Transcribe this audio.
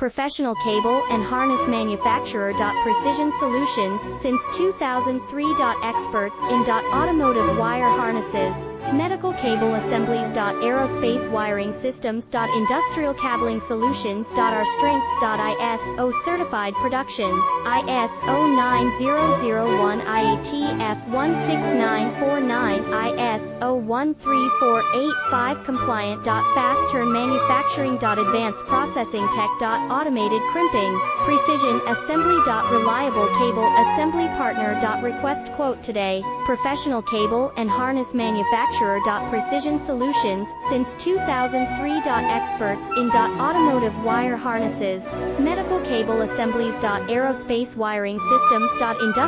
Professional cable and harness manufacturer. Precision Solutions, since 2003. Experts in automotive wire harnesses, medical cable assemblies. Aerospace wiring systems. Industrial cabling solutions. Our strengths. ISO certified production, ISO 9001, IATF 16949, ISO 13485 compliant. Fast turn manufacturing. Advanced processing tech. Automated crimping, precision assembly. Reliable cable assembly partner. Request quote today. Professional cable and harness manufacturer. Precision Solutions, since 2003. Experts in automotive wire harnesses, medical cable assemblies. Aerospace wiring systems. Industrial